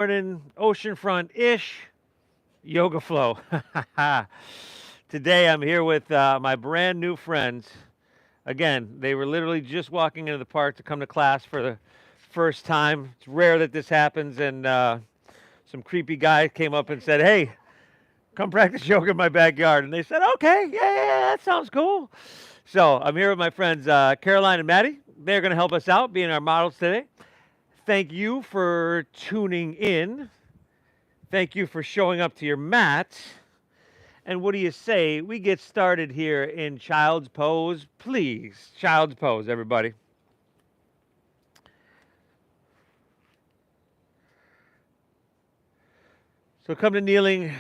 morning, oceanfront-ish yoga flow. Today I'm here with my brand new friends. Again, they were literally just walking into the park to come to class for the first time. It's rare that this happens, and some creepy guy came up and said, "Hey, come practice yoga in my backyard." And they said, "Okay, yeah, that sounds cool." So I'm here with my friends Caroline and Maddie. They're going to help us out, being our models today. Thank you for tuning in. Thank you for showing up to your mat. And what do you say? We get started here in child's pose, please. Child's pose, everybody. So come to kneeling,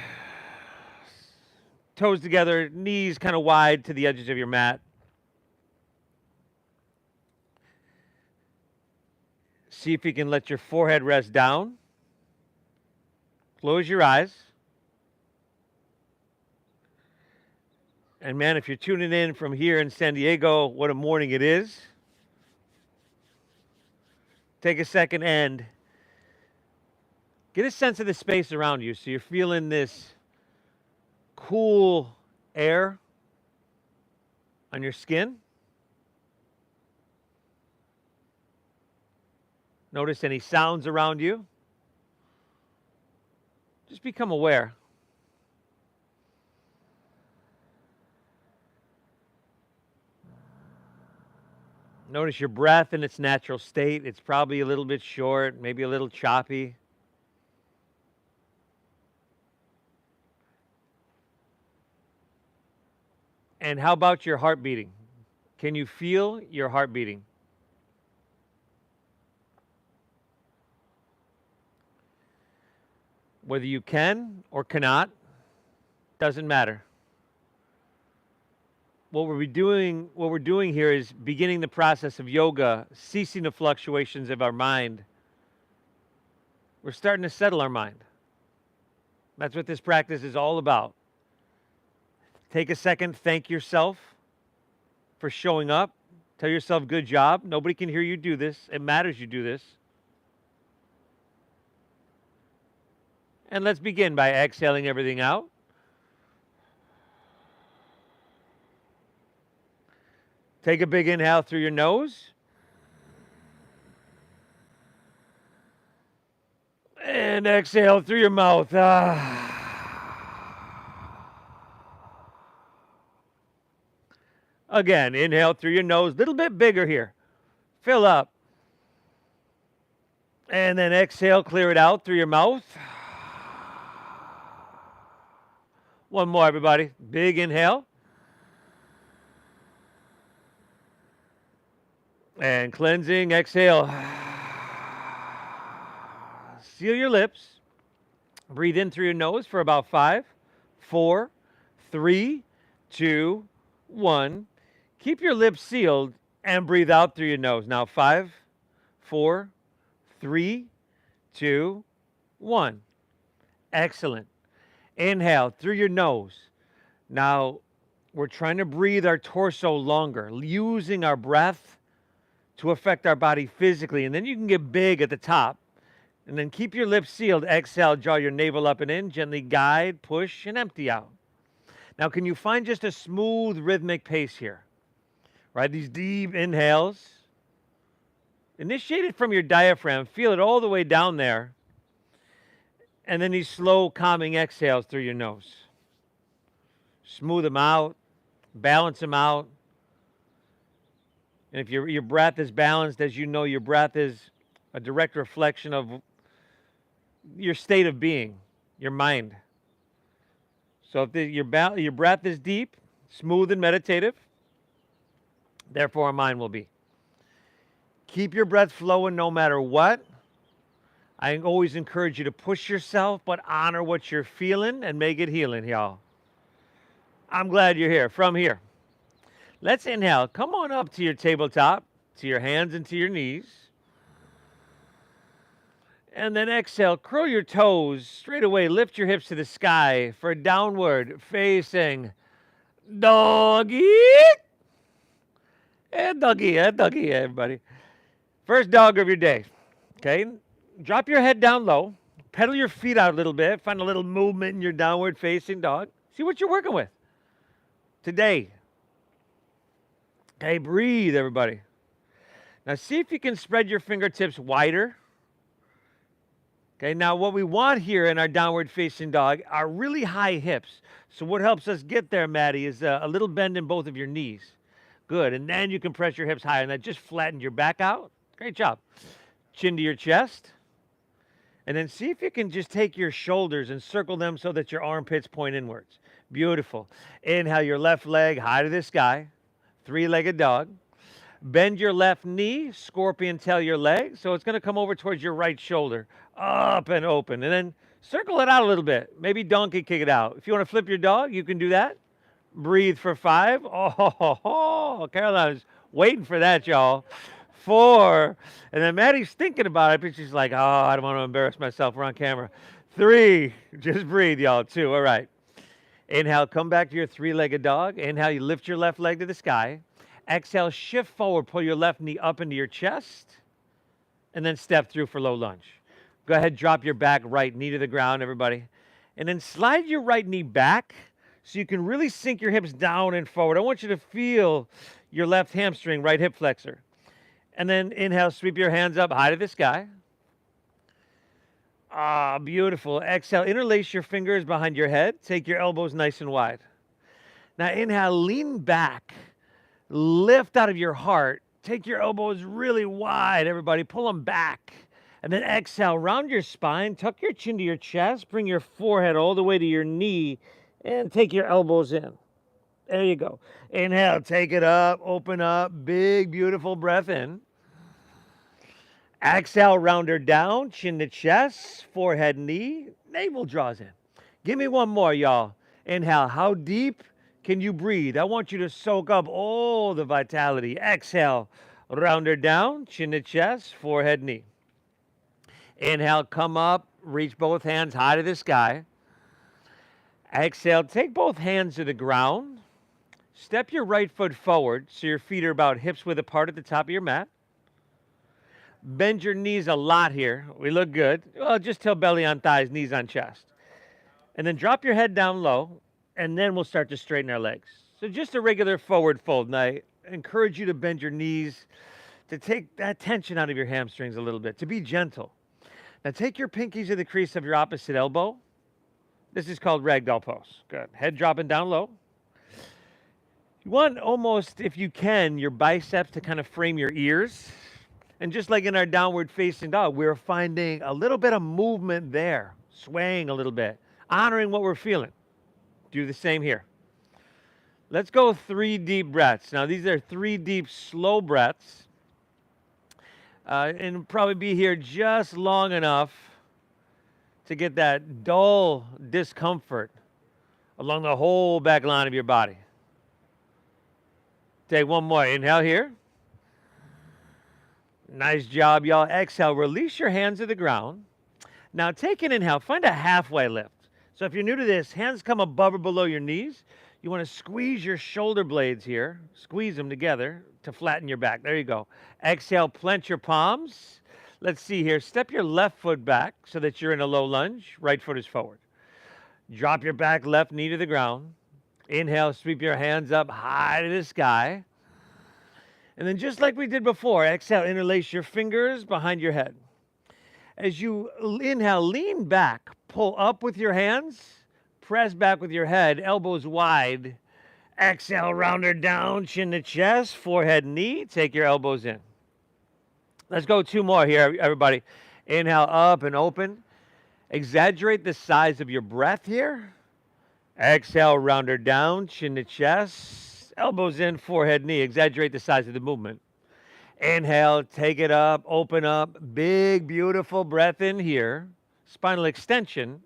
toes together, knees kind of wide to the edges of your mat. See if you can let your forehead rest down. Close your eyes. And man, if you're tuning in from here in San Diego, what a morning it is. Take a second and get a sense of the space around you. So you're feeling this cool air on your skin. Notice any sounds around you. Just become aware. Notice your breath in its natural state. It's probably a little bit short, maybe a little choppy. And how about your heart beating? Can you feel your heart beating? Whether you can or cannot, doesn't matter. What we're doing here is beginning the process of yoga, ceasing the fluctuations of our mind. We're starting to settle our mind. That's what this practice is all about. Take a second, thank yourself for showing up. Tell yourself, good job. Nobody can hear you do this. It matters you do this. And let's begin by exhaling everything out. Take a big inhale through your nose. And exhale through your mouth. Again, inhale through your nose. A little bit bigger here. Fill up. And then exhale, clear it out through your mouth. One more, everybody. Big inhale. And cleansing, exhale. Seal your lips. Breathe in through your nose for about 5, 4, 3, 2, 1. Keep your lips sealed and breathe out through your nose. Now 5, 4, 3, 2, 1. Excellent. Inhale through your nose. Now we're trying to breathe our torso longer, using our breath to affect our body physically. And then you can get big at the top. And then keep your lips sealed. Exhale, draw your navel up and in. Gently guide, push, and empty out. Now, can you find just a smooth rhythmic pace here? Right? These deep inhales. Initiate it from your diaphragm. Feel it all the way down there. And then these slow, calming exhales through your nose. Smooth them out. Balance them out. And if your breath is balanced, as you know, your breath is a direct reflection of your state of being, your mind. So if your breath is deep, smooth, and meditative, therefore our mind will be. Keep your breath flowing no matter what. I always encourage you to push yourself, but honor what you're feeling and make it healing, y'all. I'm glad you're here. From here, let's inhale. Come on up to your tabletop, to your hands and to your knees. And then exhale, curl your toes straight away, lift your hips to the sky for downward facing doggy. And doggy, everybody. First dog of your day, okay? Drop your head down low, Pedal your feet out a little bit. Find a little movement in your downward facing dog. See what you're working with today. Okay, breathe, everybody. Now see if you can spread your fingertips wider. Okay, now what we want here in our downward facing dog are really high hips. So what helps us get there, Maddie, is a little bend in both of your knees. Good, and then you can press your hips higher, and that just flattened your back out. Great job. Chin to your chest. And then see if you can just take your shoulders and circle them so that your armpits point inwards. Beautiful. Inhale your left leg high to the sky. Three-legged dog. Bend your left knee, scorpion tail your leg. So it's going to come over towards your right shoulder. Up and open. And then circle it out a little bit. Maybe donkey kick it out. If you want to flip your dog, you can do that. Breathe for 5. Oh, Caroline's waiting for that, y'all. 4. And then Maddie's thinking about it, but she's like, oh, I don't want to embarrass myself. We're on camera. 3. Just breathe, y'all. 2. All right. Inhale, come back to your three-legged dog. Inhale, you lift your left leg to the sky. Exhale, shift forward, pull your left knee up into your chest, and then step through for low lunge. Go ahead, drop your back right knee to the ground, everybody. And then slide your right knee back so you can really sink your hips down and forward. I want you to feel your left hamstring, right hip flexor. And then inhale, sweep your hands up high to the sky. Ah, beautiful. Exhale, interlace your fingers behind your head. Take your elbows nice and wide. Now inhale, lean back. Lift out of your heart. Take your elbows really wide, everybody. Pull them back. And then exhale, round your spine. Tuck your chin to your chest. Bring your forehead all the way to your knee. And take your elbows in. There you go. Inhale, take it up. Open up. Big, beautiful breath in. Exhale, round her down. Chin to chest. Forehead, knee. Navel draws in. Give me one more, y'all. Inhale. How deep can you breathe? I want you to soak up all the vitality. Exhale, round her down, chin to chest, forehead, knee. Inhale, come up, reach both hands high to the sky. Exhale, take both hands to the ground. Step your right foot forward so your feet are about hips width apart at the top of your mat. Bend your knees a lot here. We look good. Well, just till belly on thighs, knees on chest. And then drop your head down low. And then we'll start to straighten our legs. So just a regular forward fold. And I encourage you to bend your knees, to take that tension out of your hamstrings a little bit, to be gentle. Now take your pinkies to the crease of your opposite elbow. This is called ragdoll pose. Good. Head dropping down low. You want almost, if you can, your biceps to kind of frame your ears. And just like in our downward facing dog, we're finding a little bit of movement there, swaying a little bit, honoring what we're feeling. Do the same here. Let's go 3 deep breaths. Now, these are 3 deep, slow breaths. And probably be here just long enough to get that dull discomfort along the whole back line of your body. Take one more. Inhale here. Nice job, y'all. Exhale. Release your hands to the ground. Now, take an inhale. Find a halfway lift. So if you're new to this, hands come above or below your knees. You want to squeeze your shoulder blades here. Squeeze them together to flatten your back. There you go. Exhale, plant your palms. Let's see here. Step your left foot back so that you're in a low lunge. Right foot is forward. Drop your back left knee to the ground. Inhale, sweep your hands up high to the sky. And then just like we did before, exhale, interlace your fingers behind your head. As you inhale, lean back, pull up with your hands, press back with your head, elbows wide. Exhale, round her down, chin to chest, forehead, knee. Take your elbows in. Let's go 2 more here, everybody. Inhale, up and open. Exaggerate the size of your breath here. Exhale, round her down, chin to chest, elbows in, forehead, knee. Exaggerate the size of the movement. Inhale, take it up, open up. Big, beautiful breath in here. Spinal extension.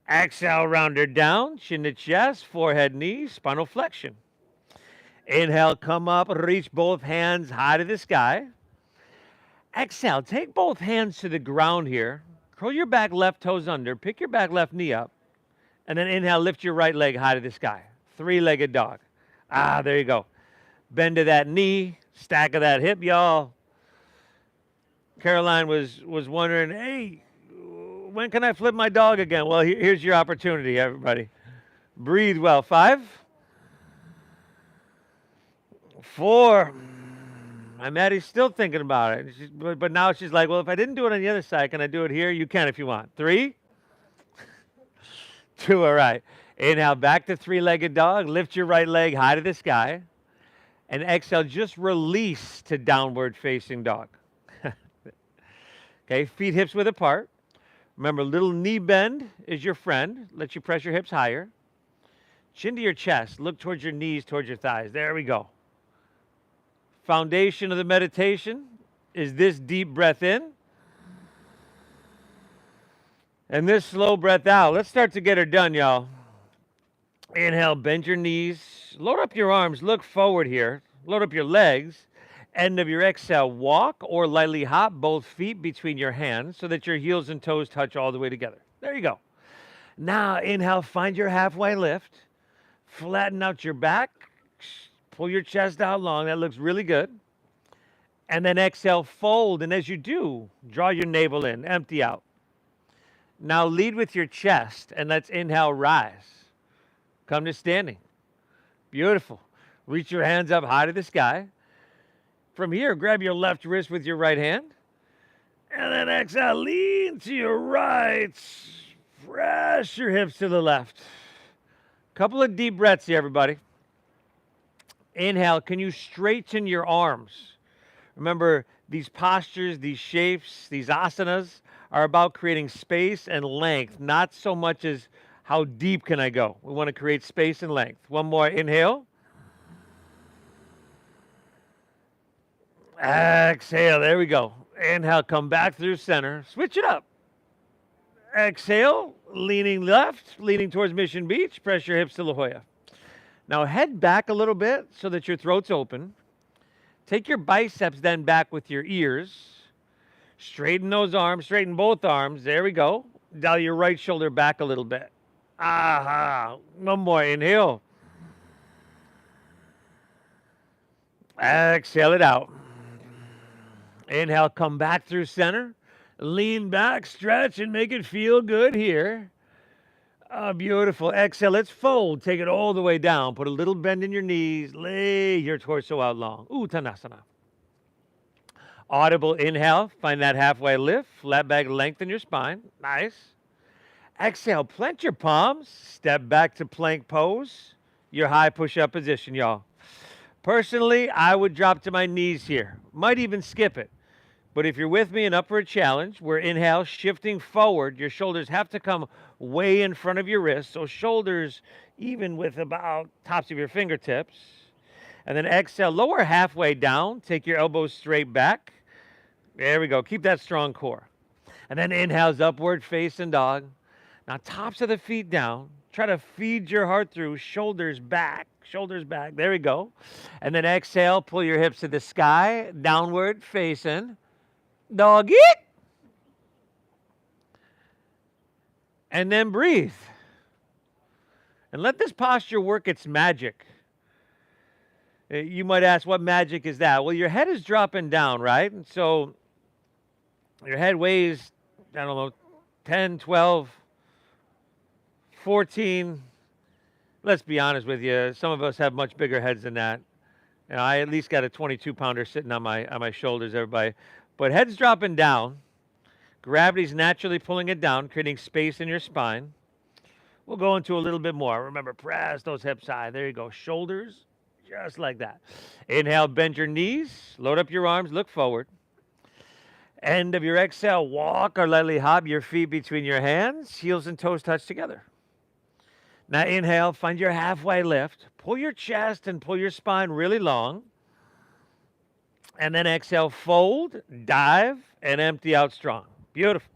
Exhale, round her down, chin to chest, forehead, knee, spinal flexion. Inhale, come up, reach both hands high to the sky. Exhale, take both hands to the ground here. Curl your back left toes under, pick your back left knee up. And then inhale, lift your right leg high to the sky. 3-legged dog. Ah, there you go. Bend to that knee. Stack of that hip, y'all. Caroline was wondering, hey, when can I flip my dog again? Well, here's your opportunity, everybody. Breathe well. 5, 4. My Maddie's still thinking about it. But now she's like, well, if I didn't do it on the other side, can I do it here? You can if you want. 3, 2, all right. Inhale, back to three-legged dog. Lift your right leg high to the sky. And exhale, just release to downward facing dog. Okay, feet hips width apart. Remember, little knee bend is your friend. Let you press your hips higher. Chin to your chest. Look towards your knees, towards your thighs. There we go. Foundation of the meditation is this deep breath in and this slow breath out. Let's start to get her done, y'all. Inhale, bend your knees. Load up your arms. Look forward here. Load up your legs. End of your exhale, walk or lightly hop both feet between your hands so that your heels and toes touch all the way together. There you go. Now, inhale, find your halfway lift. Flatten out your back. Pull your chest out long. That looks really good. And then exhale, fold. And as you do, draw your navel in. Empty out. Now lead with your chest. And let's inhale, rise. Come to standing. Beautiful. Reach your hands up high to the sky. From here, grab your left wrist with your right hand. And then exhale, lean to your right. Press your hips to the left. Couple of deep breaths here, everybody. Inhale, can you straighten your arms? Remember, these postures, these shapes, these asanas are about creating space and length, not so much as how deep can I go. We want to create space and length. One more, inhale. Exhale, there we go. Inhale, come back through center. Switch it up. Exhale, leaning left, leaning towards Mission Beach. Press your hips to La Jolla. Now head back a little bit so that your throat's open. Take your biceps then back with your ears. Straighten those arms, straighten both arms. There we go. Dial your right shoulder back a little bit. Aha. One more, inhale. Exhale it out. Inhale, come back through center. Lean back, stretch, and make it feel good here. Beautiful. Exhale, let's fold. Take it all the way down. Put a little bend in your knees. Lay your torso out long. Uttanasana. Audible inhale. Find that halfway lift. Flat back, lengthen your spine. Nice. Exhale, plant your palms. Step back to plank pose. Your high push-up position, y'all. Personally, I would drop to my knees here. Might even skip it. But if you're with me in upward challenge, we're inhale, shifting forward. Your shoulders have to come way in front of your wrists. So shoulders even with about tops of your fingertips. And then exhale, lower halfway down. Take your elbows straight back. There we go. Keep that strong core. And then inhales, upward facing dog. Now tops of the feet down. Try to feed your heart through. Shoulders back. Shoulders back. There we go. And then exhale, pull your hips to the sky. Downward facing. Doggy. And then breathe. And let this posture work its magic. You might ask, what magic is that? Well, your head is dropping down, right? And so your head weighs, I don't know, 10, 12, 14. Let's be honest with you. Some of us have much bigger heads than that. You know, I at least got a 22-pounder sitting on my shoulders, everybody. But head's dropping down. Gravity's naturally pulling it down, creating space in your spine. We'll go into a little bit more. Remember, press those hips high. There you go. Shoulders, just like that. Inhale, bend your knees. Load up your arms. Look forward. End of your exhale, walk or lightly hop your feet between your hands. Heels and toes touch together. Now inhale, find your halfway lift. Pull your chest and pull your spine really long. And then exhale, fold, dive, and empty out strong. Beautiful.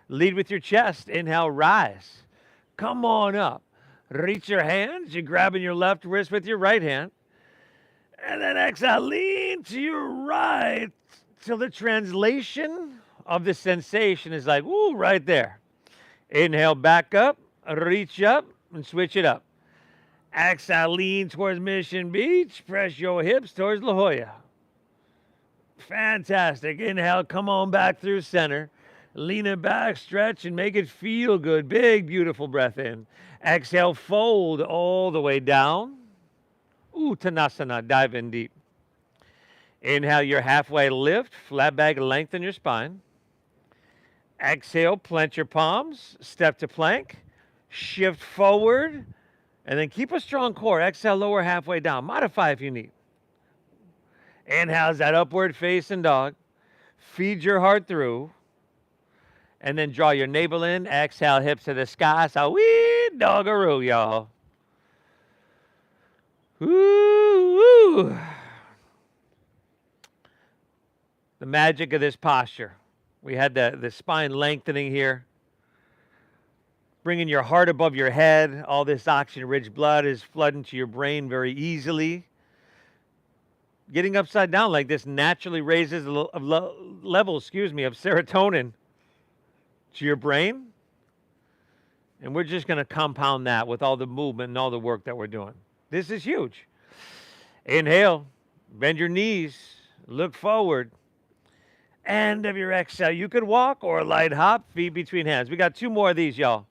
Lead with your chest. Inhale, rise. Come on up. Reach your hands. You're grabbing your left wrist with your right hand. And then exhale, lean to your right. So the translation of the sensation is like, woo, right there. Inhale, back up, reach up, and switch it up. Exhale, lean towards Mission Beach. Press your hips towards La Jolla. Fantastic. Inhale, come on back through center. Lean it back, stretch, and make it feel good. Big, beautiful breath in. Exhale, fold all the way down. Uttanasana, dive in deep. Inhale your halfway lift, flat back, lengthen your spine. Exhale, plant your palms, step to plank, shift forward, and then keep a strong core. Exhale, lower halfway down. Modify if you need. Inhale, that upward facing dog. Feed your heart through. And then draw your navel in. Exhale, hips to the sky. So wee doggaroo, y'all. Woo. The magic of this posture. We had the spine lengthening here. Bringing your heart above your head. All this oxygen-rich blood is flooding to your brain very easily. Getting upside down like this naturally raises the level of serotonin to your brain. And we're just going to compound that with all the movement and all the work that we're doing. This is huge. Inhale, bend your knees, look forward. End of your exhale. You could walk or light hop, feet between hands. We got 2 more of these, y'all.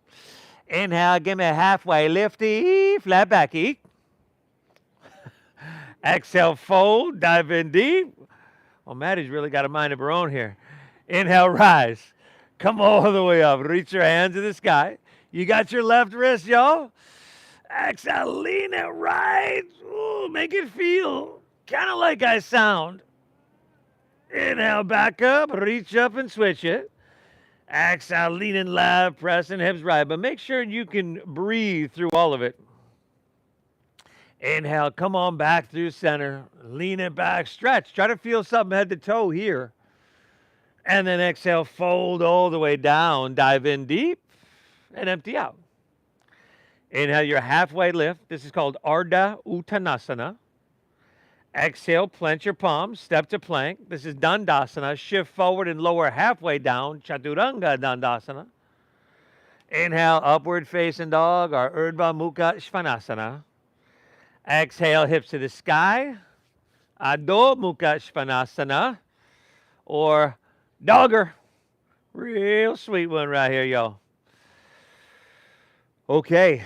Inhale, give me a halfway lifty, flat back, eat. Exhale, fold, dive in deep. Oh, Maddie's really got a mind of her own here. Inhale, rise. Come all the way up. Reach your hands to the sky. You got your left wrist, y'all. Exhale, lean it right. Ooh, make it feel kind of like I sound. Inhale, back up. Reach up and switch it. Exhale, leaning left, pressing hips right. But make sure you can breathe through all of it. Inhale, come on back through center. Lean it back, stretch. Try to feel something head to toe here. And then exhale, fold all the way down. Dive in deep and empty out. Inhale your halfway lift. This is called Ardha Uttanasana. Exhale, plant your palms, step to plank. This is Dandasana. Shift forward and lower halfway down. Chaturanga Dandasana. Inhale, upward facing dog or Urdhva Mukha Svanasana. Exhale, hips to the sky. Adho Mukha Svanasana. Or dogger. Real sweet one right here, y'all. Okay.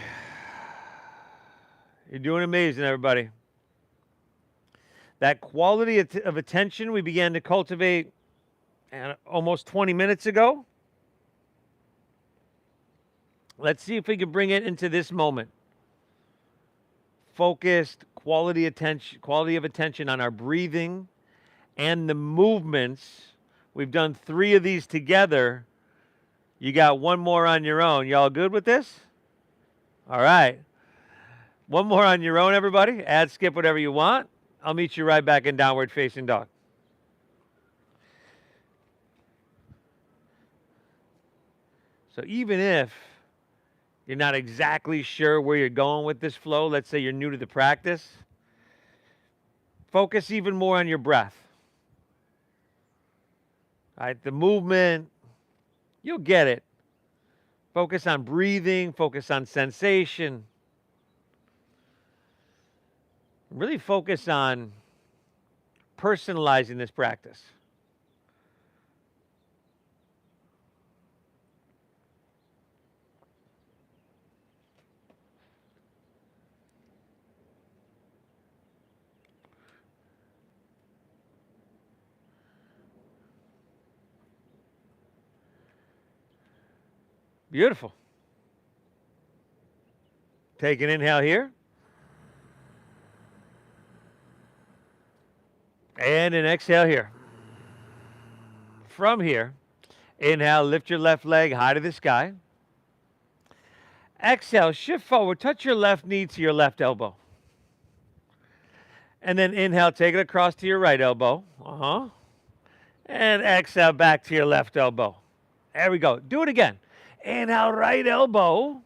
You're doing amazing, everybody. That quality of attention we began to cultivate almost 20 minutes ago. Let's see if we can bring it into this moment. Focused quality of attention on our breathing and the movements. We've done 3 of these together. You got 1 more on your own. Y'all good with this? All right. 1 more on your own, everybody. Add, skip, whatever you want. I'll meet you right back in downward facing dog. So even if you're not exactly sure where you're going with this flow, let's say you're new to the practice, focus even more on your breath. All right, the movement, you'll get it. Focus on breathing, focus on sensation. Really focus on personalizing this practice. Beautiful. Take an inhale here. And an exhale here. From here, inhale, lift your left leg high to the sky. Exhale, shift forward, touch your left knee to your left elbow. And then inhale, take it across to your right elbow. And exhale, back to your left elbow. There we go. Do it again. Inhale, right elbow.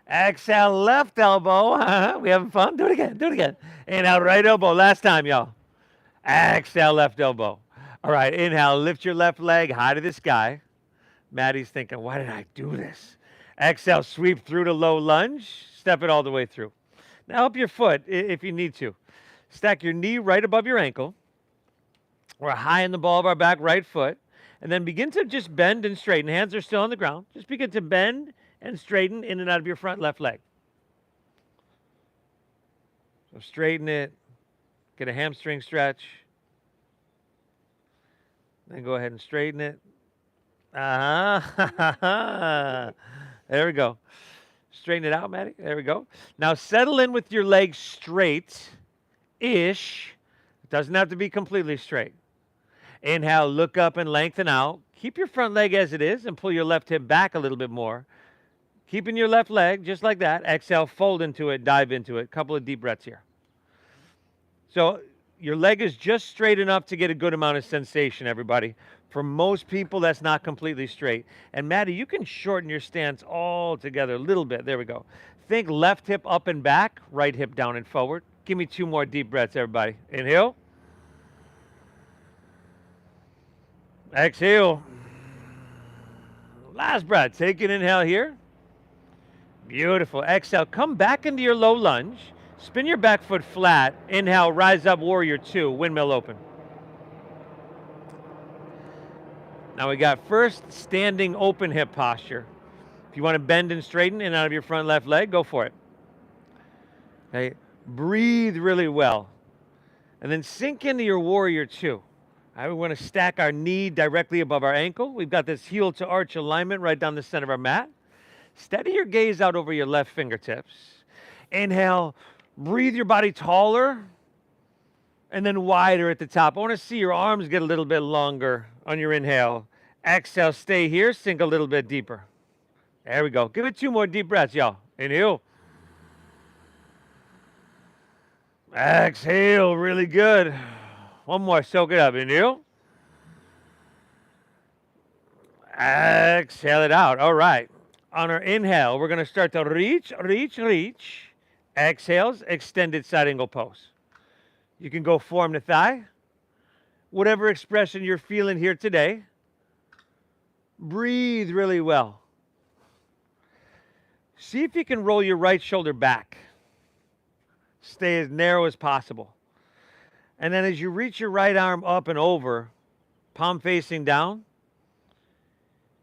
Exhale, left elbow. We having fun? Do it again. Do it again. Inhale, right elbow. Last time, y'all. Exhale, left elbow. All right, inhale, lift your left leg high to the sky. Maddie's thinking, why did I do this? Exhale, sweep through to low lunge. Step it all the way through. Now help your foot if you need to. Stack your knee right above your ankle. We're high in the ball of our back right foot. And then begin to just bend and straighten. Hands are still on the ground. Just begin to bend and straighten in and out of your front left leg. So straighten it. Get a hamstring stretch. Then go ahead and straighten it. Uh-huh. There we go. Straighten it out, Maddie. There we go. Now settle in with your legs straight-ish. It doesn't have to be completely straight. Inhale, look up and lengthen out. Keep your front leg as it is and pull your left hip back a little bit more. Keeping your left leg just like that. Exhale, fold into it, dive into it. Couple of deep breaths here. So your leg is just straight enough to get a good amount of sensation, everybody. For most people, that's not completely straight. And Maddie, you can shorten your stance all together a little bit. There we go. Think left hip up and back, right hip down and forward. Give me 2 more deep breaths, everybody. Inhale. Exhale. Last breath. Take an inhale here. Beautiful. Exhale. Come back into your low lunge. Spin your back foot flat. Inhale, rise up, warrior 2, windmill open. Now we got first standing open hip posture. If you want to bend and straighten in and out of your front left leg, go for it. Okay. Breathe really well. And then sink into your warrior 2. All right, we want to stack our knee directly above our ankle. We've got this heel to arch alignment right down the center of our mat. Steady your gaze out over your left fingertips. Inhale, breathe your body taller and then wider at the top. I want to see your arms get a little bit longer on your inhale. Exhale, stay here, sink a little bit deeper. There we go. Give it 2 more deep breaths, y'all. Inhale. Exhale, really good. 1 more, soak it up. Inhale. Exhale it out. All right. On our inhale, we're going to start to reach. Exhales, extended side angle pose. You can go forearm to thigh. Whatever expression you're feeling here today. Breathe really well. See if you can roll your right shoulder back. Stay as narrow as possible. And then as you reach your right arm up and over, palm facing down,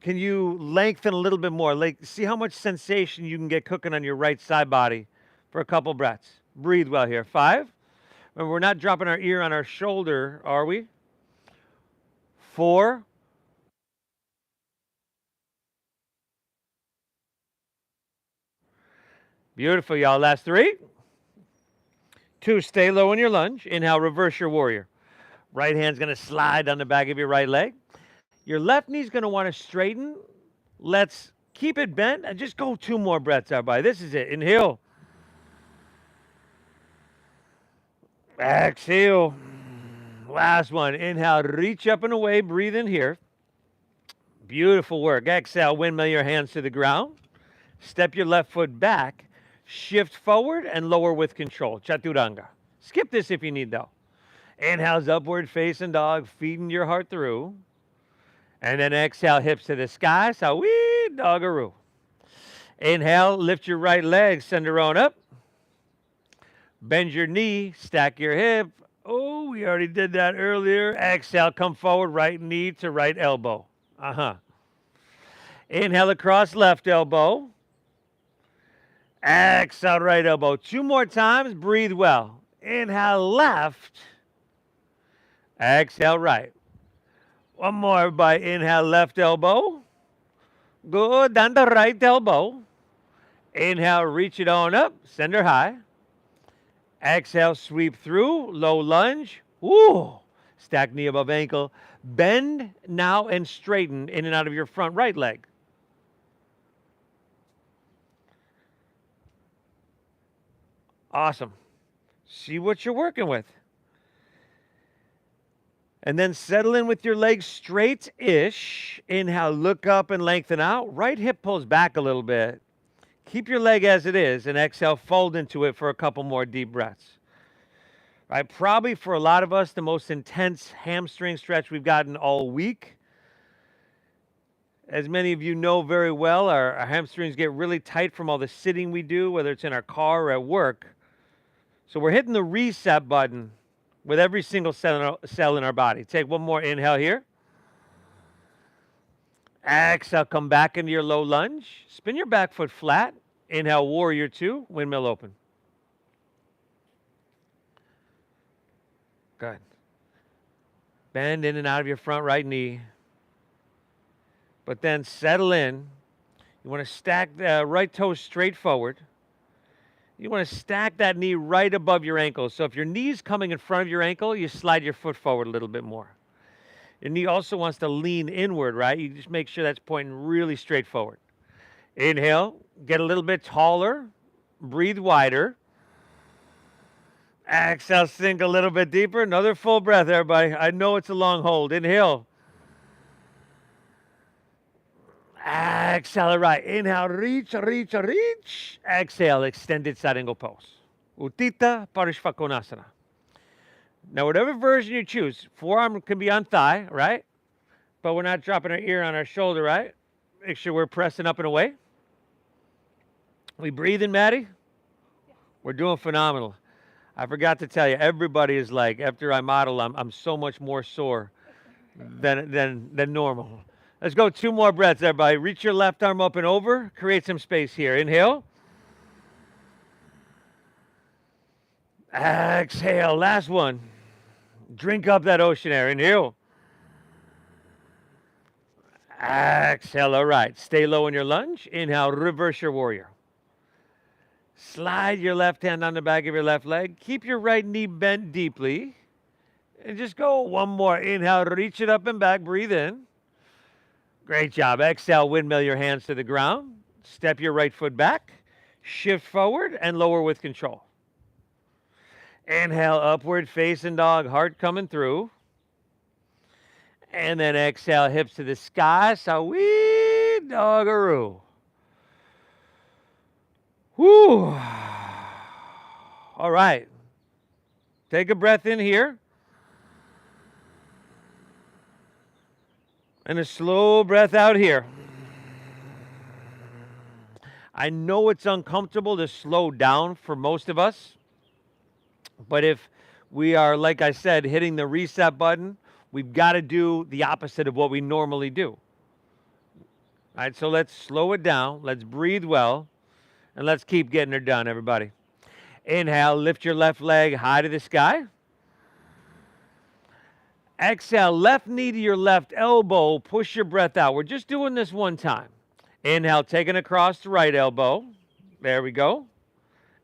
can you lengthen a little bit more? Like, see how much sensation you can get cooking on your right side body for a couple breaths. Breathe well here. 5. Remember, we're not dropping our ear on our shoulder, are we? 4. Beautiful, y'all. Last 3. 2, stay low in your lunge. Inhale, reverse your warrior. Right hand's going to slide on the back of your right leg. Your left knee's going to want to straighten. Let's keep it bent and just go 2 more breaths, everybody. This is it. Inhale. Exhale. Last one. Inhale, reach up and away. Breathe in here. Beautiful work. Exhale, windmill your hands to the ground. Step your left foot back. Shift forward and lower with control. Chaturanga. Skip this if you need, though. Inhale's upward facing dog, feeding your heart through. And then exhale, hips to the sky. So wee, doggaroo. Inhale, lift your right leg, send it on up. Bend your knee, stack your hip. Oh, we already did that earlier. Exhale, come forward, right knee to right elbow. Inhale across left elbow. Exhale, right elbow. 2 more times, breathe well. Inhale left. Exhale right. 1 more, everybody. Inhale left elbow. Good, down the right elbow. Inhale, reach it on up, center high. Exhale, sweep through, low lunge. Woo! Stack knee above ankle. Bend now and straighten in and out of your front right leg. Awesome. See what you're working with. And then settle in with your legs straight-ish. Inhale, look up and lengthen out. Right hip pulls back a little bit. Keep your leg as it is, and exhale, fold into it for a couple more deep breaths. Right, probably for a lot of us, the most intense hamstring stretch we've gotten all week. As many of you know very well, our hamstrings get really tight from all the sitting we do, whether it's in our car or at work. So we're hitting the reset button with every single cell in our body. Take 1 more inhale here. Exhale, come back into your low lunge. Spin your back foot flat. Inhale, warrior two, windmill open. Good. Bend in and out of your front right knee. But then settle in. You want to stack the right toe straight forward. You want to stack that knee right above your ankle. So if your knee's coming in front of your ankle, you slide your foot forward a little bit more. Your knee also wants to lean inward, right? You just make sure that's pointing really straight forward. Inhale, get a little bit taller, breathe wider. Exhale, sink a little bit deeper. Another full breath, everybody. I know it's a long hold. Inhale. Exhale, right. Inhale, reach, reach, reach. Exhale, extended side angle pose. Utthita Parishvakonasana. Now, whatever version you choose, forearm can be on thigh, right? But we're not dropping our ear on our shoulder, right? Make sure we're pressing up and away. We breathing, Maddie? We're doing phenomenal. I forgot to tell you, everybody is like, after I model, I'm so much more sore than normal. Let's go 2 more breaths, everybody. Reach your left arm up and over. Create some space here. Inhale. Exhale. Last one. Drink up that ocean air. Inhale. Exhale. All right. Stay low in your lunge. Inhale. Reverse your warrior. Slide your left hand on the back of your left leg. Keep your right knee bent deeply. And just go 1 more. Inhale. Reach it up and back. Breathe in. Great job. Exhale. Windmill your hands to the ground. Step your right foot back. Shift forward and lower with control. Inhale, upward facing dog, heart coming through. And then exhale, hips to the sky. Sawi doggaroo. Whoo. All right. Take a breath in here. And a slow breath out here. I know it's uncomfortable to slow down for most of us. But if we are, like I said, hitting the reset button, we've got to do the opposite of what we normally do. All right, so let's slow it down. Let's breathe well. And let's keep getting her done, everybody. Inhale, lift your left leg high to the sky. Exhale, left knee to your left elbow. Push your breath out. We're just doing this 1 time. Inhale, taking across the right elbow. There we go.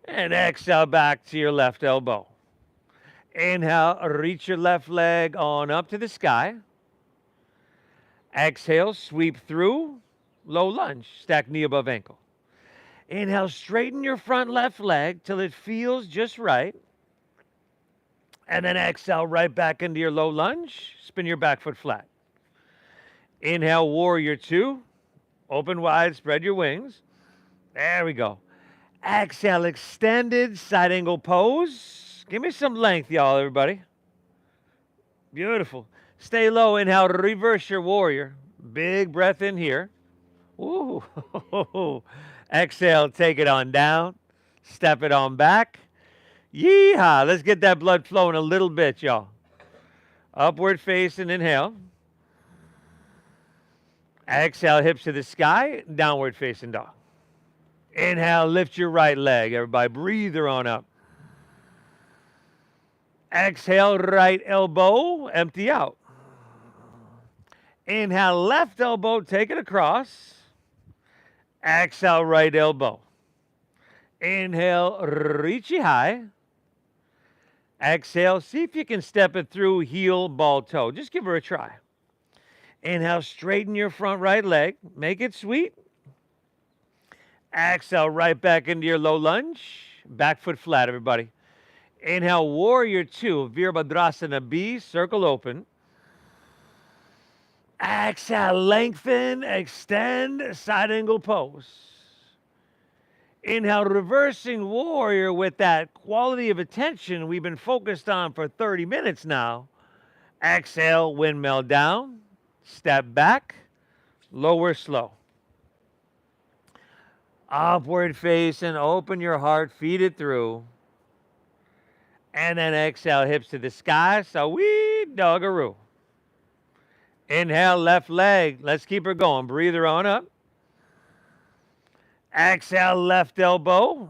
And exhale back to your left elbow. Inhale, reach your left leg on up to the sky. Exhale, sweep through, low lunge, stack knee above ankle. Inhale, straighten your front left leg till it feels just right. And then exhale right back into your low lunge, spin your back foot flat. Inhale, warrior two, open wide, spread your wings. There we go. Exhale, extended side angle pose. Give me some length, y'all, everybody. Beautiful. Stay low. Inhale, reverse your warrior. Big breath in here. Ooh. Exhale, take it on down. Step it on back. Yeehaw. Let's get that blood flowing a little bit, y'all. Upward facing, inhale. Exhale, hips to the sky. Downward facing dog. Inhale, lift your right leg, everybody. Breathe her on up. Exhale, right elbow, empty out. Inhale, left elbow, take it across. Exhale, right elbow. Inhale, reach it high. Exhale, see if you can step it through heel, ball, toe. Just give her a try. Inhale, straighten your front right leg. Make it sweet. Exhale, right back into your low lunge. Back foot flat, everybody. Inhale, warrior two, Virabhadrasana B, circle open. Exhale, lengthen, extend, side angle pose. Inhale, reversing warrior with that quality of attention we've been focused on for 30 minutes now. Exhale, windmill down, step back, lower slow. Upward facing, open your heart, feed it through. And then exhale, hips to the sky, Sawi doggaroo. Inhale, left leg. Let's keep her going. Breathe her on up. Exhale, left elbow.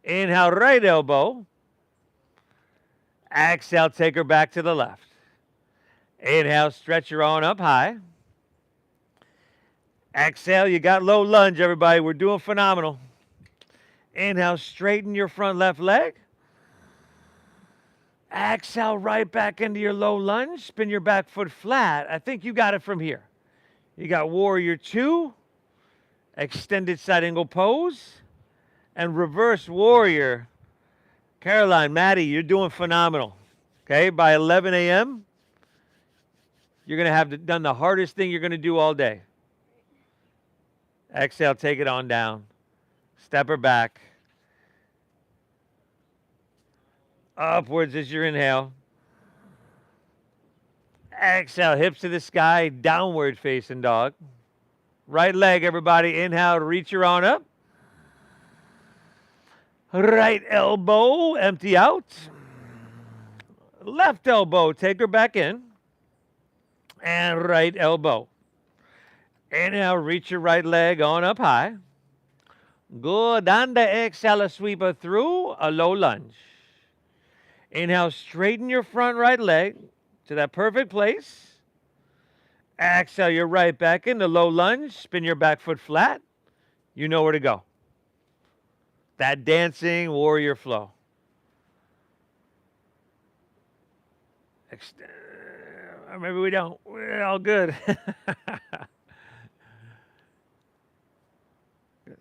Inhale, right elbow. Exhale, take her back to the left. Inhale, stretch her on up high. Exhale, you got low lunge, everybody. We're doing phenomenal. Inhale, straighten your front left leg. Exhale, right back into your low lunge. Spin your back foot flat. I think you got it from here. You got warrior two, extended side angle pose, and reverse warrior. Caroline, Maddie, you're doing phenomenal. Okay, by 11 a.m., you're going to have done the hardest thing you're going to do all day. Exhale, take it on down. Step her back. Upwards as your inhale. Exhale, hips to the sky, downward facing dog. Right leg, everybody. Inhale, reach her on up. Right elbow, empty out. Left elbow, take her back in. And right elbow. Inhale, reach your right leg on up high. Good. And exhale, sweep her through a low lunge. Inhale, straighten your front right leg to that perfect place. Exhale, you're right back in the low lunge. Spin your back foot flat. You know where to go. That dancing warrior flow. Or maybe we don't. We're all good.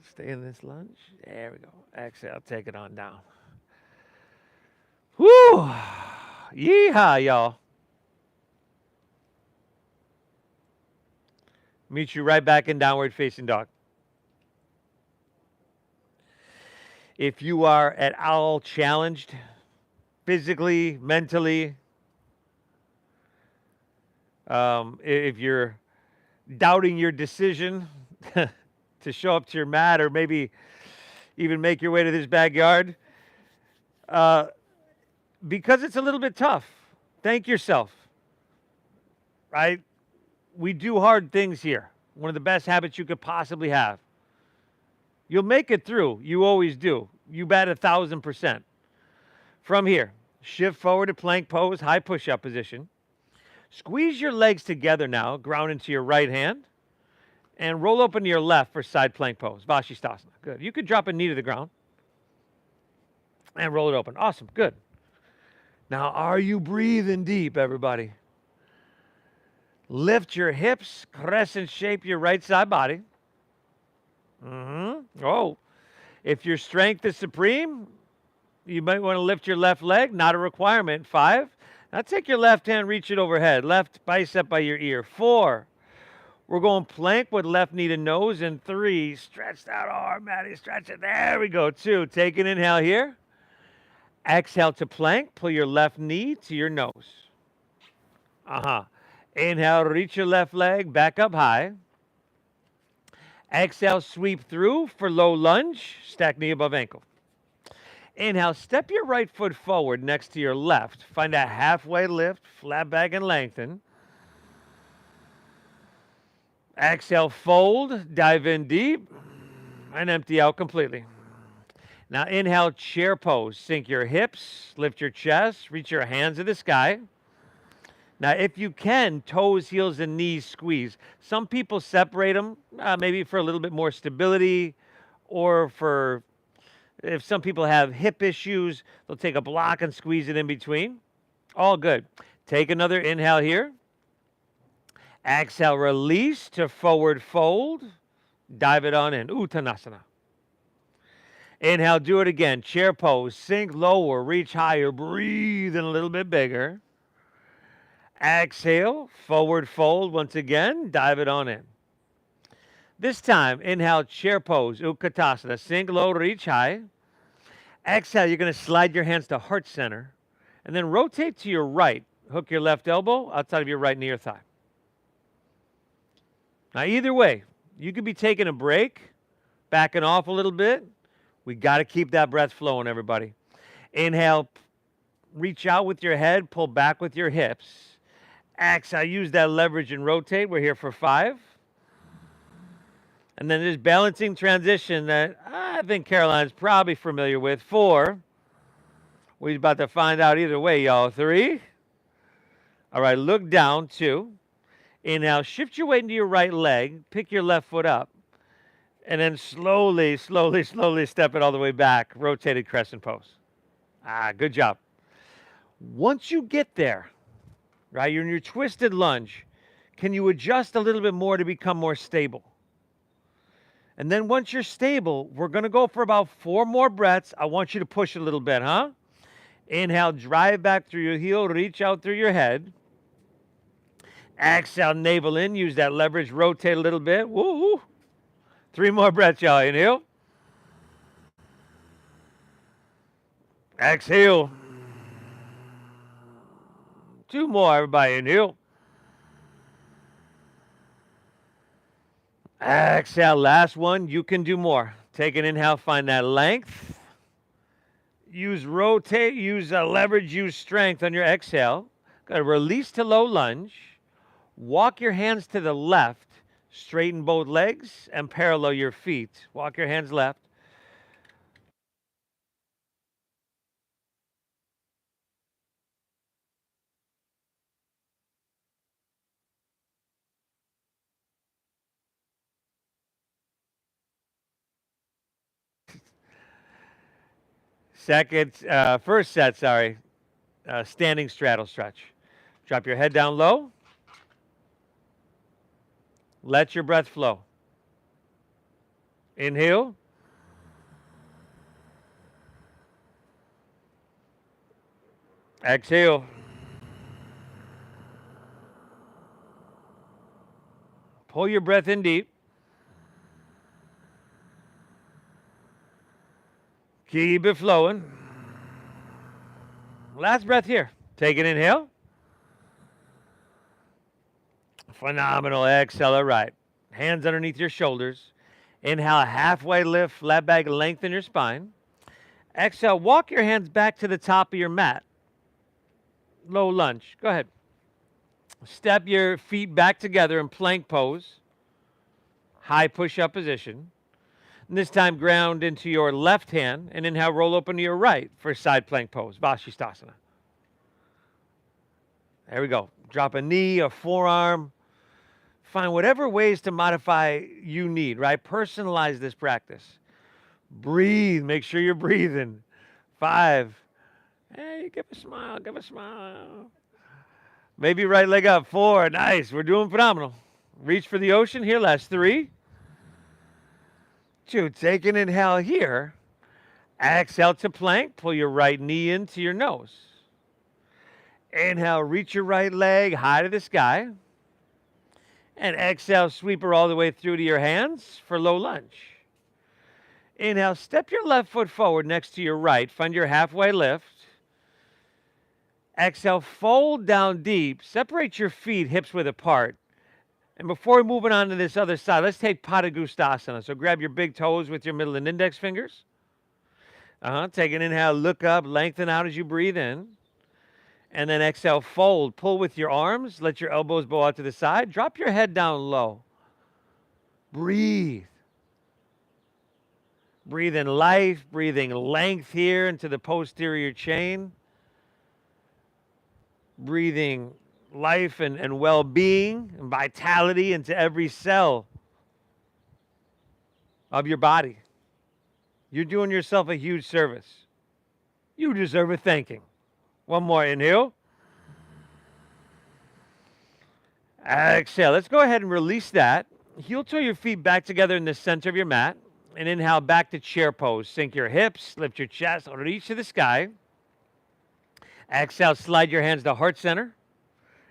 Stay in this lunge. There we go. Exhale, take it on down. Woo! Yeehaw, y'all. Meet you right back in downward facing dog. If you are at all challenged, physically, mentally, if you're doubting your decision to show up to your mat or maybe even make your way to this backyard, because it's a little bit tough, thank yourself, right? We do hard things here. One of the best habits you could possibly have. You'll make it through. You always do. You bet 1,000%. From here, shift forward to plank pose, high push-up position. Squeeze your legs together now, ground into your right hand, and roll open to your left for side plank pose, Vashisthasana. Good. You could drop a knee to the ground and roll it open. Awesome. Good. Now, are you breathing deep, everybody? Lift your hips, crescent shape your right side body. Oh, if your strength is supreme, you might want to lift your left leg, not a requirement. 5. Now take your left hand, reach it overhead. Left bicep by your ear. 4. We're going plank with left knee to nose. And 3, stretch that arm, Maddie, stretch it. There we go. 2, take an inhale here. Exhale to plank, pull your left knee to your nose. Inhale, reach your left leg, back up high. Exhale, sweep through for low lunge, stack knee above ankle. Inhale, step your right foot forward next to your left. Find a halfway lift, flat back and lengthen. Exhale, fold, dive in deep, and empty out completely. Now inhale, chair pose. Sink your hips, lift your chest, reach your hands to the sky. Now, if you can, toes, heels, and knees squeeze. Some people separate them, maybe for a little bit more stability, or for if some people have hip issues, they'll take a block and squeeze it in between. All good. Take another inhale here. Exhale, release to forward fold. Dive it on in, Uttanasana. Inhale, do it again. Chair pose, sink lower, reach higher, breathe in a little bit bigger. Exhale, forward fold once again, dive it on in. This time, inhale, chair pose, Utkatasana, sink low, reach high. Exhale, you're going to slide your hands to heart center, and then rotate to your right. Hook your left elbow outside of your right knee or thigh. Now, either way, you could be taking a break, backing off a little bit. We got to keep that breath flowing, everybody. Inhale, reach out with your head, pull back with your hips. Exhale, use that leverage and rotate. We're here for 5. And then this balancing transition that I think Caroline's probably familiar with. 4. We're about to find out either way, y'all. 3. All right, look down. 2. Inhale, shift your weight into your right leg. Pick your left foot up. And then slowly step it all the way back. Rotated crescent pose. Good job. Once you get there, right, you're in your twisted lunge, can you adjust a little bit more to become more stable? And then once you're stable, we're going to go for about 4 more breaths. I want you to push a little bit, huh? Inhale, drive back through your heel, reach out through your head. Exhale, navel in, use that leverage, rotate a little bit. Woo-hoo. 3 more breaths, y'all. Inhale. Exhale. 2 more, everybody. Inhale. Exhale, last one. You can do more. Take an inhale, find that length. Use rotate, use leverage, use strength on your exhale. Got to release to low lunge. Walk your hands to the left. Straighten both legs and parallel your feet. Walk your hands left. First set, standing straddle stretch. Drop your head down low. Let your breath flow. Inhale. Exhale. Pull your breath in deep. Keep it flowing. Last breath here. Take an inhale. Phenomenal. Exhale. All right. Hands underneath your shoulders. Inhale, halfway lift, flat back, lengthen your spine. Exhale, walk your hands back to the top of your mat. Low lunge. Go ahead. Step your feet back together in plank pose. High push-up position. And this time, ground into your left hand, and inhale, roll open to your right for side plank pose, Vashisthasana. There we go. Drop a knee, a forearm. Find whatever ways to modify you need, right? Personalize this practice. Breathe. Make sure you're breathing. 5. Hey, give a smile. Give a smile. Maybe right leg up. 4. Nice. We're doing phenomenal. Reach for the ocean here. Last 3. 2. Take an inhale here. Exhale to plank. Pull your right knee into your nose. Inhale. Reach your right leg high to the sky. And exhale, sweep her all the way through to your hands for low lunge. Inhale, step your left foot forward next to your right. Find your halfway lift. Exhale, fold down deep. Separate your feet hips width apart. And before we move on to this other side, let's take Padangusthasana. So grab your big toes with your middle and index fingers. Take an inhale, look up, lengthen out as you breathe in. And then exhale, fold. Pull with your arms. Let your elbows bow out to the side. Drop your head down low. Breathe. Breathe in life. Breathing length here into the posterior chain. Breathing life and well-being and vitality into every cell of your body. You're doing yourself a huge service. You deserve a thanking. One more inhale. Exhale. Let's go ahead and release that. Heel toe your feet back together in the center of your mat. And inhale back to chair pose. Sink your hips, lift your chest, reach to the sky. Exhale, slide your hands to heart center.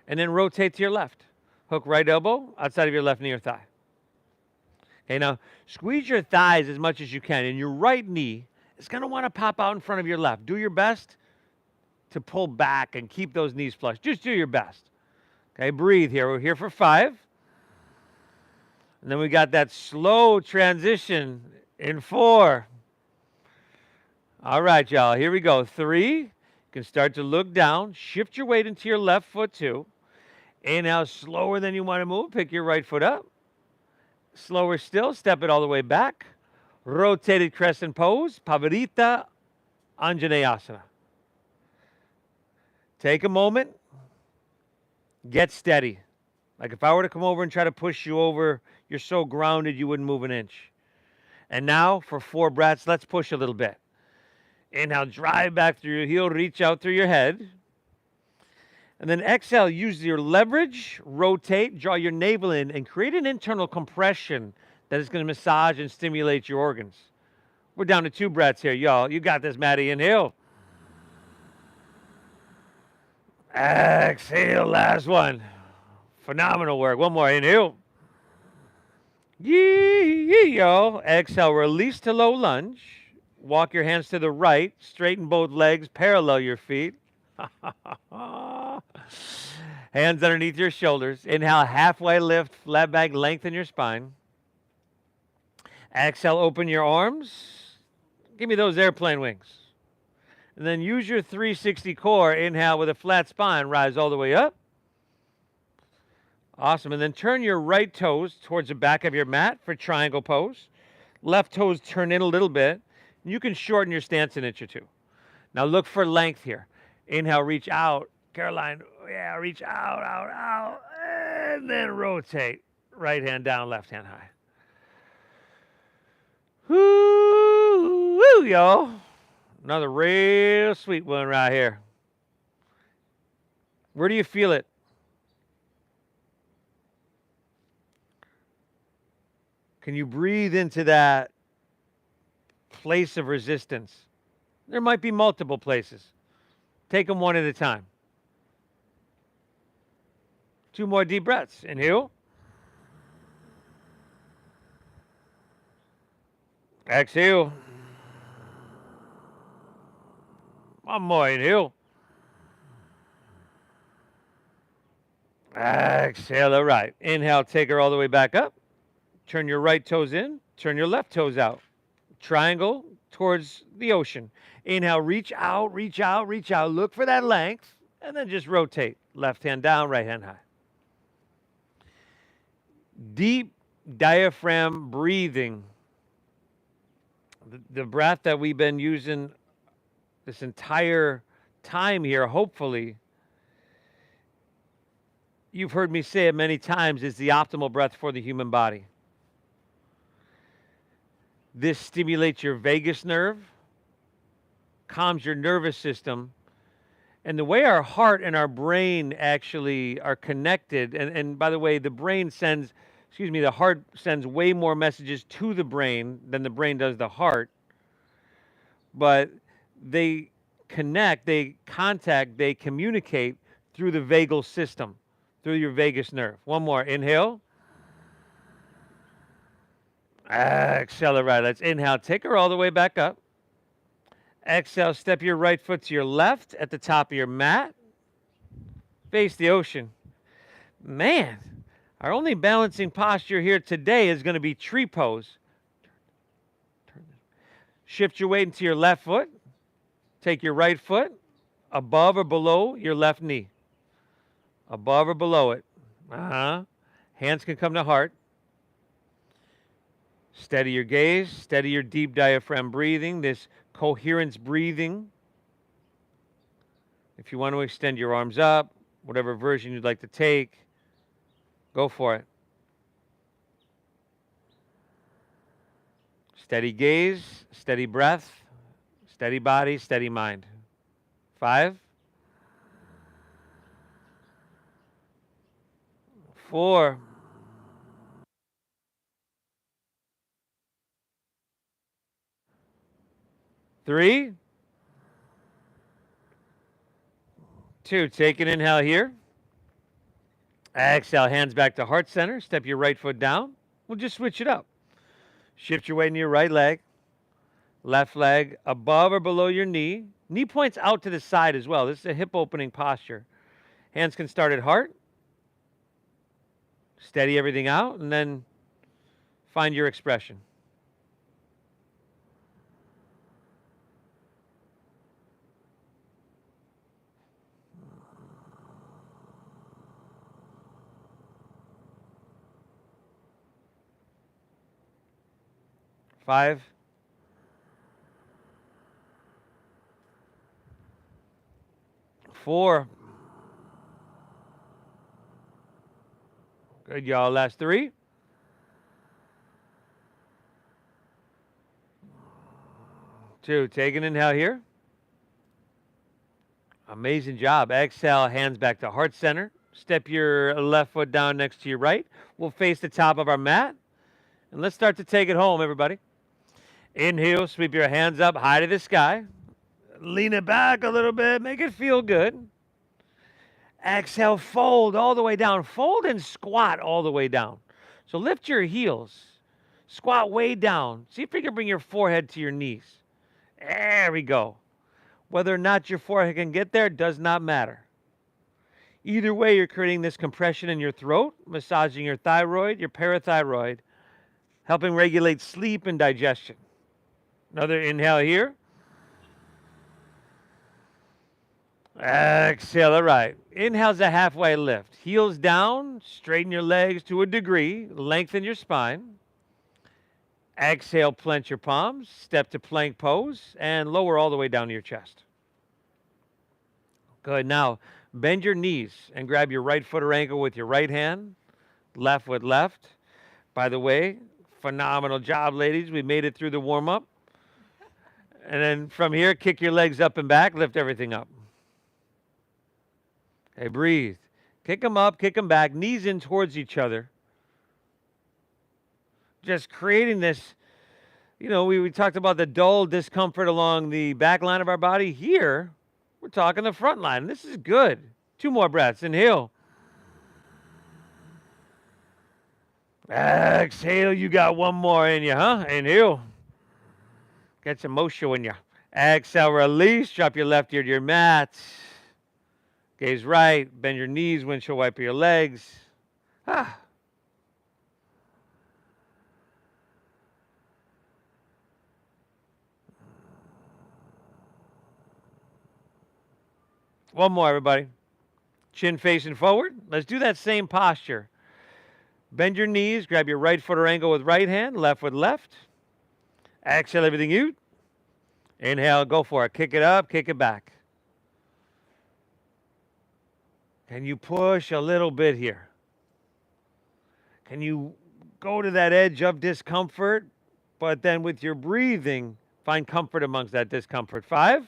And then rotate to your left. Hook right elbow outside of your left knee or thigh. Okay, now squeeze your thighs as much as you can. And your right knee is going to want to pop out in front of your left. Do your best to pull back and keep those knees flush. Just do your best. Okay, breathe here. We're here for 5. And then we got that slow transition in 4. All right, y'all. Here we go. 3. You can start to look down. Shift your weight into your left foot, too. Inhale, slower than you want to move. Pick your right foot up. Slower still, step it all the way back. Rotated crescent pose, Pavarita Anjaneyasana. Take a moment, get steady. Like if I were to come over and try to push you over, you're so grounded you wouldn't move an inch. And now for 4 breaths, let's push a little bit. Inhale, drive back through your heel, reach out through your head. And then exhale, use your leverage, rotate, draw your navel in, and create an internal compression that is going to massage and stimulate your organs. We're down to 2 breaths here, y'all. You got this, Maddie. Inhale. Exhale, last one. Phenomenal work. One more. Inhale. Yee, y'all. Exhale, release to low lunge. Walk your hands to the right. Straighten both legs. Parallel your feet. Hands underneath your shoulders. Inhale, halfway lift, flat back, lengthen your spine. Exhale, open your arms. Give me those airplane wings. And then use your 360 core. Inhale with a flat spine, rise all the way up. Awesome. And then turn your right toes towards the back of your mat for triangle pose. Left toes turn in a little bit. You can shorten your stance an inch or 2. Now look for length here. Inhale, reach out. Caroline, yeah, reach out, out, out. And then rotate. Right hand down, left hand high. Woo, woo, y'all. Another real sweet one right here. Where do you feel it? Can you breathe into that place of resistance? There might be multiple places. Take them one at a time. 2 more deep breaths. Inhale. Exhale. One more. Inhale. Exhale. All right. Inhale. Take her all the way back up. Turn your right toes in. Turn your left toes out. Triangle towards the ocean. Inhale. Reach out, reach out, reach out. Look for that length. And then just rotate. Left hand down, right hand high. Deep diaphragm breathing. The breath that we've been using this entire time here, hopefully, you've heard me say it many times, is the optimal breath for the human body. This stimulates your vagus nerve, calms your nervous system, and the way our heart and our brain actually are connected, and by the way, the heart sends way more messages to the brain than the brain does the heart, but they connect, they contact, they communicate through the vagal system, through your vagus nerve. One more. Inhale. Exhale. Right. Let's inhale. Take her all the way back up. Exhale. Step your right foot to your left at the top of your mat. Face the ocean. Man, our only balancing posture here today is going to be tree pose. Shift your weight into your left foot. Take your right foot above or below your left knee. Above or below it. Hands can come to heart. Steady your gaze. Steady your deep diaphragm breathing. This coherence breathing. If you want to extend your arms up, whatever version you'd like to take, go for it. Steady gaze, steady breath, steady body, steady mind. 5, 4, 3, 2. Take an inhale here. Exhale, hands back to heart center. Step your right foot down. We'll just switch it up. Shift your weight in your right leg. Left leg above or below your knee. Knee points out to the side as well. This is a hip opening posture. Hands can start at heart. Steady everything out, and then find your expression. 5, 4. Good, y'all. Last 3. 2. Take an inhale here. Amazing job. Exhale, hands back to heart center. Step your left foot down next to your right. We'll face the top of our mat. And let's start to take it home, everybody. Inhale, sweep your hands up high to the sky. Lean it back a little bit. Make it feel good. Exhale, fold all the way down. Fold and squat all the way down. So lift your heels. Squat way down. See if you can bring your forehead to your knees. There we go. Whether or not your forehead can get there does not matter. Either way, you're creating this compression in your throat, massaging your thyroid, your parathyroid, helping regulate sleep and digestion. Another inhale here. Exhale, all right. Inhale's a halfway lift. Heels down, straighten your legs to a degree, lengthen your spine. Exhale, clench your palms, step to plank pose, and lower all the way down to your chest. Good. Now, bend your knees and grab your right foot or ankle with your right hand, left with left. By the way, phenomenal job, ladies. We made it through the warm-up. And then from here, kick your legs up and back, lift everything up. Okay, breathe. Kick them up, kick them back, knees in towards each other. Just creating this, we talked about the dull discomfort along the back line of our body. Here, we're talking the front line. This is good. 2 more breaths. Inhale. Exhale. You got 1 more in you, huh? Inhale. Get some motion in you. Exhale, release. Drop your left ear to your mat. Gaze right. Bend your knees. Windshield wiper your legs. One more, everybody. Chin facing forward. Let's do that same posture. Bend your knees. Grab your right foot or ankle with right hand, left with left. Exhale everything out. Inhale, go for it. Kick it up, kick it back. Can you push a little bit here? Can you go to that edge of discomfort, but then with your breathing, find comfort amongst that discomfort? 5,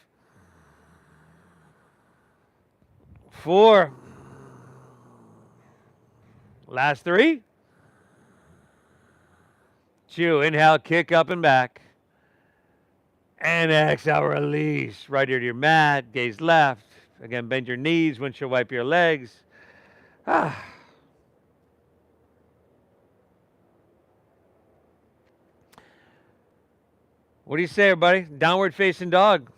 4. Last 3. 2. Inhale, kick up and back. And exhale, release. Right ear to your mat, gaze left. Again, bend your knees, windshield wipe your legs. What do you say, everybody? Downward facing dog.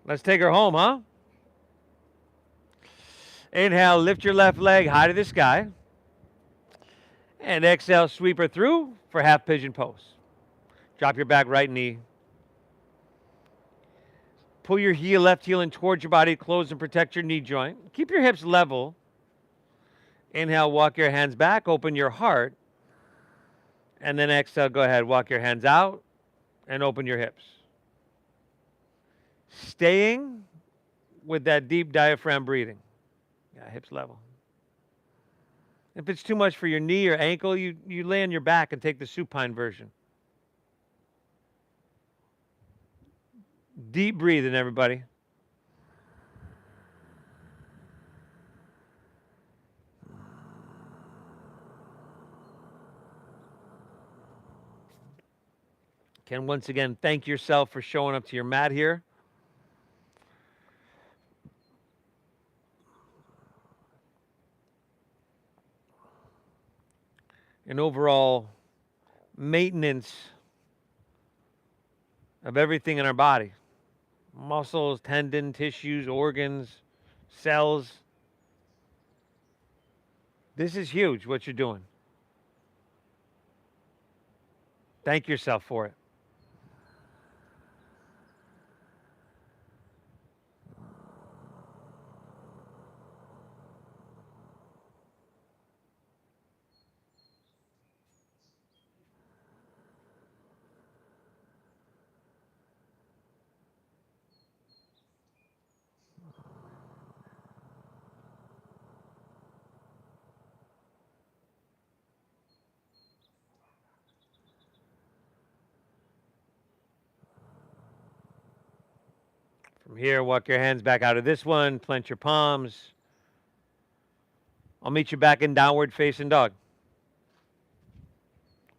Let's take her home, huh? Inhale, lift your left leg high to the sky. And exhale, sweep her through for half pigeon pose. Drop your back right knee. Pull your left heel in towards your body, close and protect your knee joint. Keep your hips level. Inhale, walk your hands back, open your heart. And then exhale, go ahead, walk your hands out and open your hips. Staying with that deep diaphragm breathing. Yeah, hips level. If it's too much for your knee or ankle, you lay on your back and take the supine version. Deep breathing, everybody. Can once again thank yourself for showing up to your mat here. And overall maintenance of everything in our body. Muscles, tendon, tissues, organs, cells. This is huge, what you're doing. Thank yourself for it. From here, walk your hands back out of this one, plant your palms. I'll meet you back in downward facing dog.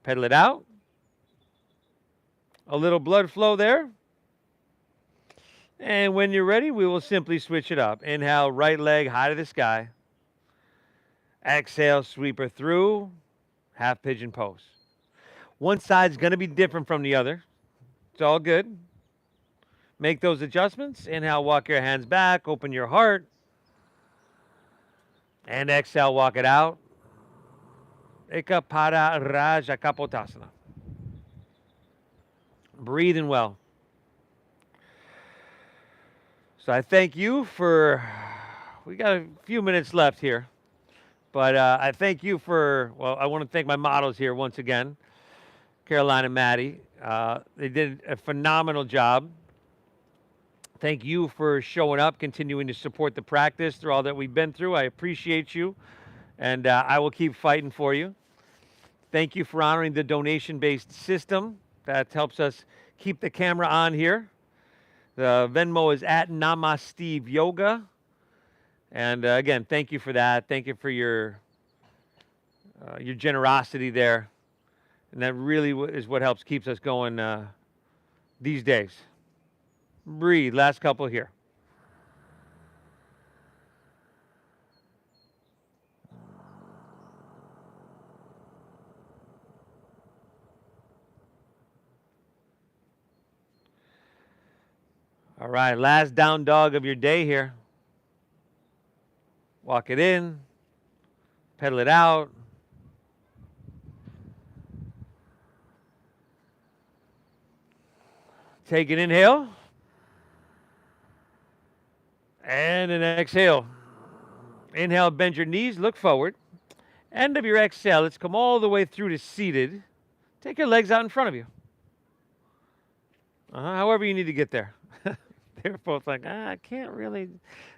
Pedal it out. A little blood flow there. And when you're ready, we will simply switch it up. Inhale, right leg high to the sky. Exhale, sweep her through. Half pigeon pose. One side's going to be different from the other. It's all good. Make those adjustments. Inhale, walk your hands back. Open your heart. And exhale, walk it out. Eka Pada Raja Kapotasana. Breathing well. So I thank you for, we got a few minutes left here, but I thank you for, well, I want to thank my models here once again, Caroline and Maddie. They did a phenomenal job. Thank you for showing up, continuing to support the practice through all that we've been through. I appreciate you, and I will keep fighting for you. Thank you for honoring the donation-based system. That helps us keep the camera on here. The Venmo is at Namasteve Yoga. And again, thank you for that. Thank you for your generosity there. And that really is what helps keeps us going these days. Breathe. Last couple here. All right, last down dog of your day here. Walk it in, pedal it out. Take an inhale. And an exhale. Inhale, bend your knees, look forward. End of your exhale, let's come all the way through to seated. Take your legs out in front of you. However you need to get there. They're both like, I can't really.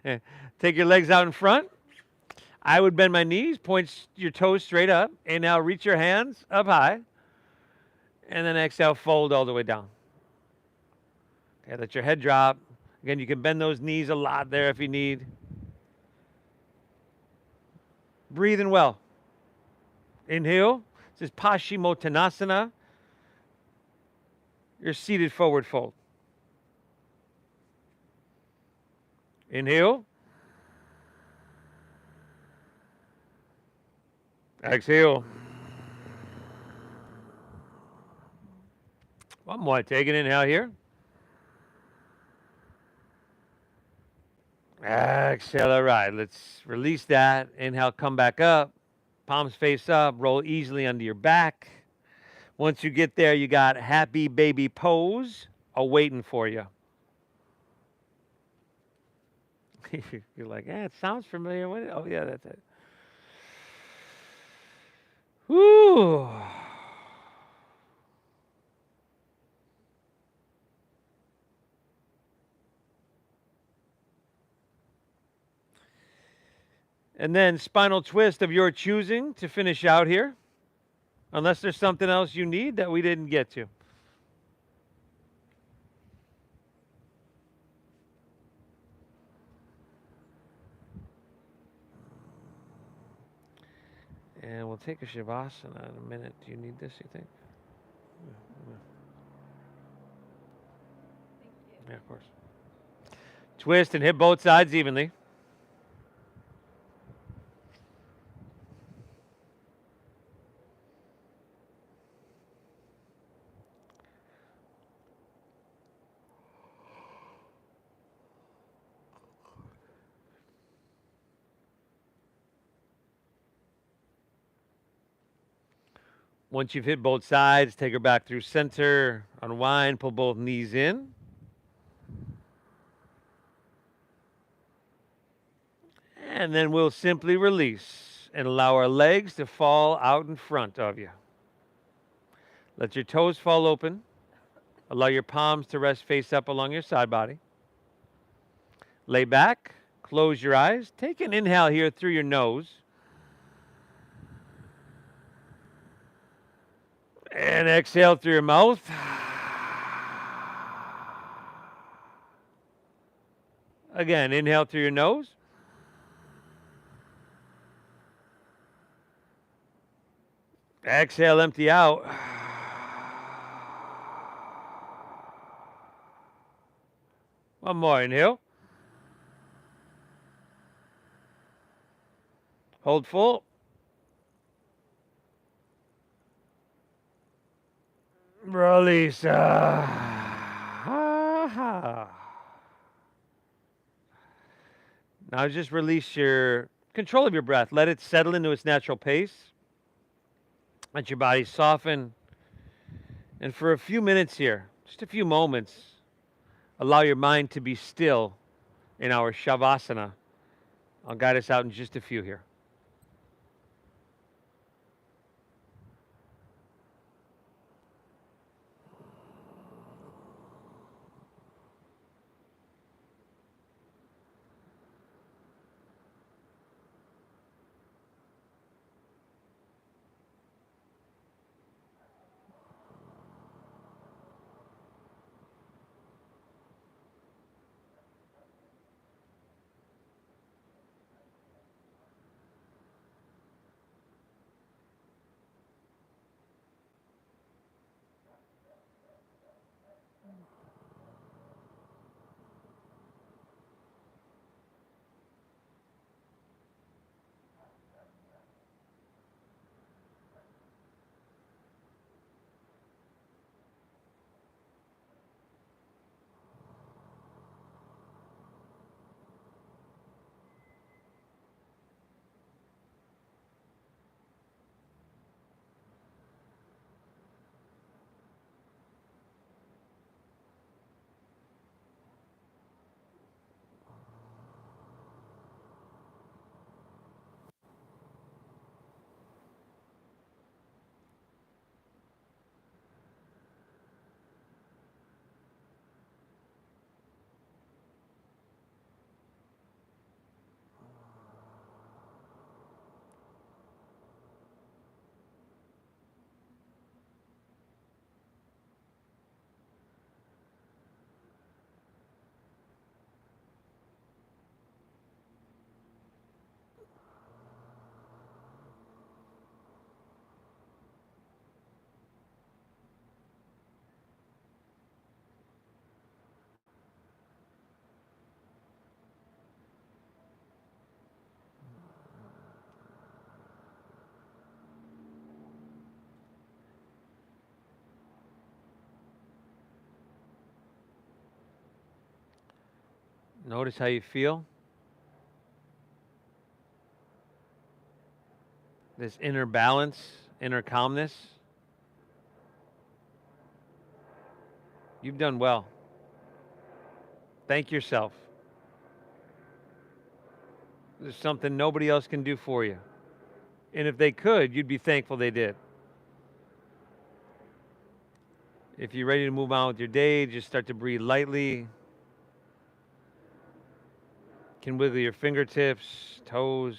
Yeah. Take your legs out in front. I would bend my knees, point your toes straight up. Inhale, reach your hands up high. And then exhale, fold all the way down. Okay, let your head drop. Again, you can bend those knees a lot there if you need. Breathing well. Inhale. This is Paschimottanasana. Your seated forward fold. Inhale. Exhale. One more. Take an inhale here. Exhale. All right. Let's release that. Inhale. Come back up. Palms face up. Roll easily under your back. Once you get there, you got happy baby pose awaiting for you. You're like, it sounds familiar. Oh, yeah, that's it. Whew. And then spinal twist of your choosing to finish out here. Unless there's something else you need that we didn't get to. And we'll take a Shavasana in a minute. Do you need this, you think? Yeah, of course. Twist and hit both sides evenly. Once you've hit both sides, take her back through center, unwind, pull both knees in. And then we'll simply release and allow our legs to fall out in front of you. Let your toes fall open. Allow your palms to rest face up along your side body. Lay back, close your eyes. Take an inhale here through your nose. And exhale through your mouth. Again, inhale through your nose. Exhale, empty out. One more, inhale. Hold full. Release. Now just release your control of your breath. Let it settle into its natural pace. Let your body soften. And for a few minutes here, just a few moments, allow your mind to be still in our Shavasana. I'll guide us out in just a few here. Notice how you feel. This inner balance, inner calmness. You've done well. Thank yourself. There's something nobody else can do for you. And if they could, you'd be thankful they did. If you're ready to move on with your day, just start to breathe lightly. You can wiggle your fingertips, toes,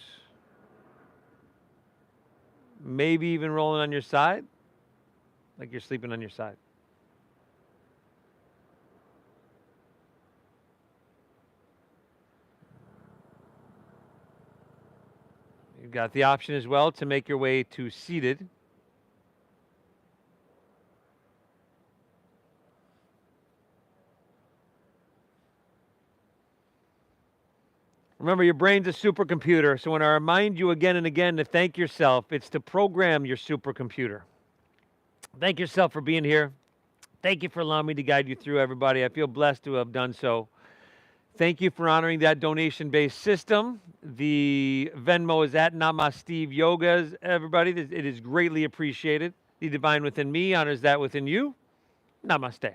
maybe even rolling on your side, like you're sleeping on your side. You've got the option as well to make your way to seated. Remember, your brain's a supercomputer, so when I remind you again and again to thank yourself, it's to program your supercomputer. Thank yourself for being here. Thank you for allowing me to guide you through, everybody. I feel blessed to have done so. Thank you for honoring that donation-based system. The Venmo is at Namasteve Yogas, everybody. It is greatly appreciated. The divine within me honors that within you. Namaste.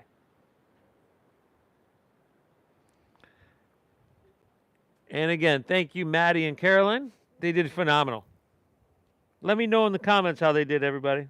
And again, thank you, Maddie and Carolyn. They did phenomenal. Let me know in the comments how they did, everybody.